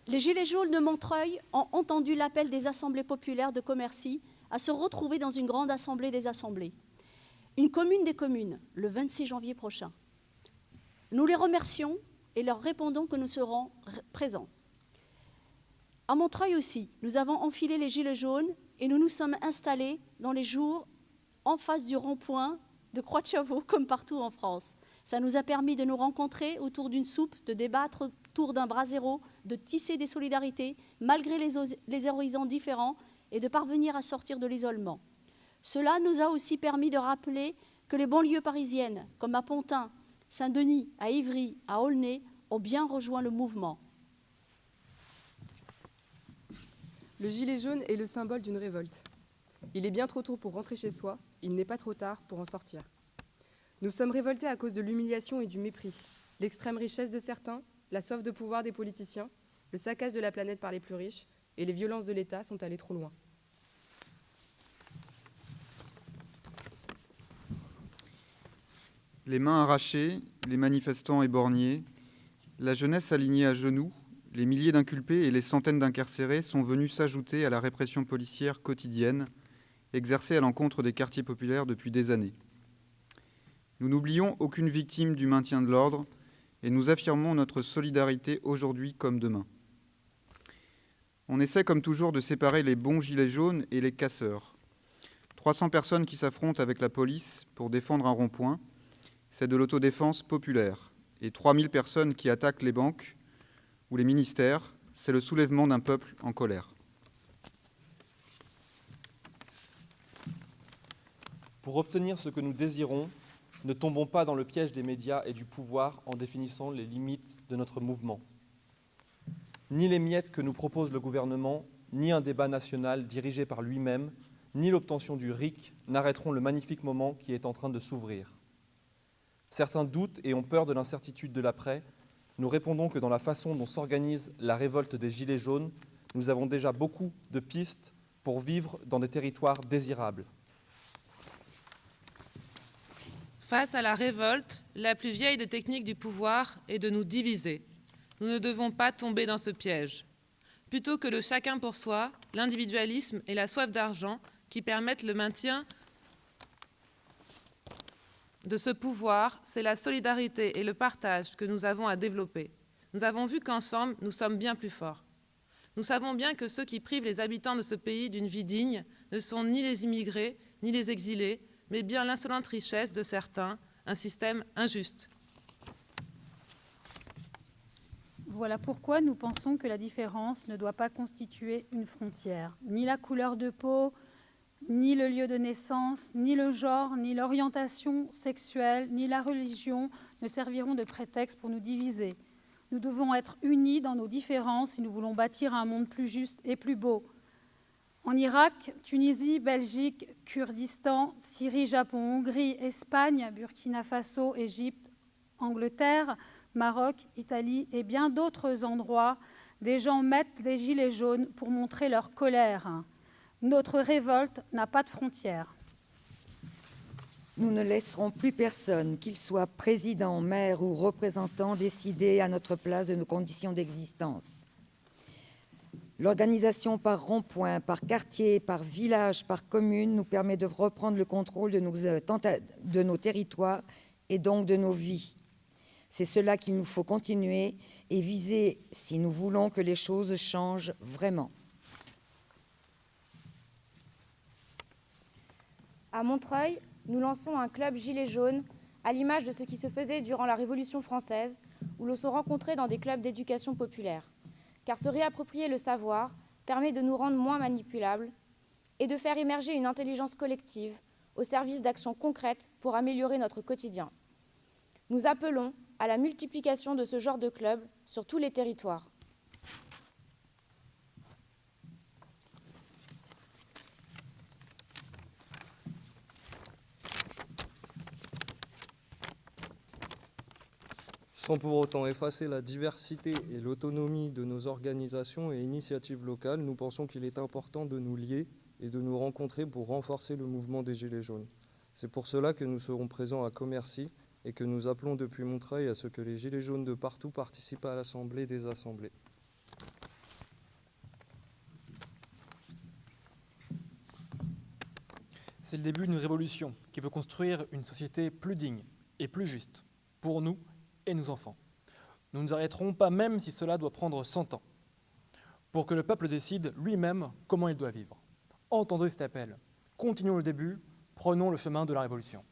Les Gilets jaunes de Montreuil ont entendu l'appel des assemblées populaires de Commercy à se retrouver dans une grande assemblée des assemblées, une commune des communes, le 26 janvier prochain. Nous les remercions et leur répondons que nous serons présents. À Montreuil aussi, nous avons enfilé les gilets jaunes et nous nous sommes installés dans les jours en face du rond-point de Croix-de-Chavaux, comme partout en France. Ça nous a permis de nous rencontrer autour d'une soupe, de débattre autour d'un brasero, de tisser des solidarités, malgré les horizons différents, et de parvenir à sortir de l'isolement. Cela nous a aussi permis de rappeler que les banlieues parisiennes, comme à Pontin, Saint-Denis, à Ivry, à Aulnay, ont bien rejoint le mouvement. Le gilet jaune est le symbole d'une révolte. Il est bien trop tôt pour rentrer chez soi, il n'est pas trop tard pour en sortir. Nous sommes révoltés à cause de l'humiliation et du mépris, l'extrême richesse de certains, la soif de pouvoir des politiciens, le saccage de la planète par les plus riches et les violences de l'État sont allées trop loin. Les mains arrachées, les manifestants éborgnés, la jeunesse alignée à genoux, les milliers d'inculpés et les centaines d'incarcérés sont venus s'ajouter à la répression policière quotidienne exercée à l'encontre des quartiers populaires depuis des années. Nous n'oublions aucune victime du maintien de l'ordre et nous affirmons notre solidarité aujourd'hui comme demain. On essaie comme toujours de séparer les bons gilets jaunes et les casseurs. 300 personnes qui s'affrontent avec la police pour défendre un rond-point, c'est de l'autodéfense populaire. Et 3000 personnes qui attaquent les banques ou les ministères, c'est le soulèvement d'un peuple en colère. Pour obtenir ce que nous désirons, ne tombons pas dans le piège des médias et du pouvoir en définissant les limites de notre mouvement. Ni les miettes que nous propose le gouvernement, ni un débat national dirigé par lui-même, ni l'obtention du RIC n'arrêteront le magnifique moment qui est en train de s'ouvrir. Certains doutent et ont peur de l'incertitude de l'après. Nous répondons que dans la façon dont s'organise la révolte des Gilets jaunes, nous avons déjà beaucoup de pistes pour vivre dans des territoires désirables. Face à la révolte, la plus vieille des techniques du pouvoir est de nous diviser. Nous ne devons pas tomber dans ce piège. Plutôt que le chacun pour soi, l'individualisme et la soif d'argent qui permettent le maintien de ce pouvoir, c'est la solidarité et le partage que nous avons à développer. Nous avons vu qu'ensemble, nous sommes bien plus forts. Nous savons bien que ceux qui privent les habitants de ce pays d'une vie digne ne sont ni les immigrés, ni les exilés, mais bien l'insolente richesse de certains, un système injuste. Voilà pourquoi nous pensons que la différence ne doit pas constituer une frontière. Ni la couleur de peau, ni le lieu de naissance, ni le genre, ni l'orientation sexuelle, ni la religion ne serviront de prétexte pour nous diviser. Nous devons être unis dans nos différences si nous voulons bâtir un monde plus juste et plus beau. En Irak, Tunisie, Belgique, Kurdistan, Syrie, Japon, Hongrie, Espagne, Burkina Faso, Égypte, Angleterre, Maroc, Italie et bien d'autres endroits, des gens mettent des gilets jaunes pour montrer leur colère. Notre révolte n'a pas de frontières. Nous ne laisserons plus personne, qu'il soit président, maire ou représentant, décider à notre place de nos conditions d'existence. L'organisation par rond-point, par quartier, par village, par commune nous permet de reprendre le contrôle de nos territoires et donc de nos vies. C'est cela qu'il nous faut continuer et viser si nous voulons que les choses changent vraiment. À Montreuil, nous lançons un club Gilets jaunes à l'image de ce qui se faisait durant la Révolution française, où l'on se rencontrait dans des clubs d'éducation populaire. Car se réapproprier le savoir permet de nous rendre moins manipulables et de faire émerger une intelligence collective au service d'actions concrètes pour améliorer notre quotidien. Nous appelons à la multiplication de ce genre de clubs sur tous les territoires. Sans pour autant effacer la diversité et l'autonomie de nos organisations et initiatives locales, nous pensons qu'il est important de nous lier et de nous rencontrer pour renforcer le mouvement des Gilets jaunes. C'est pour cela que nous serons présents à Commercy et que nous appelons depuis Montreuil à ce que les Gilets jaunes de partout participent à l'Assemblée des assemblées. c'est le début d'une révolution qui veut construire une société plus digne et plus juste pour nous et nos enfants. Nous ne nous arrêterons pas même si cela doit prendre 100 ans, pour que le peuple décide lui-même comment il doit vivre. Entendez cet appel, continuons le début, prenons le chemin de la révolution.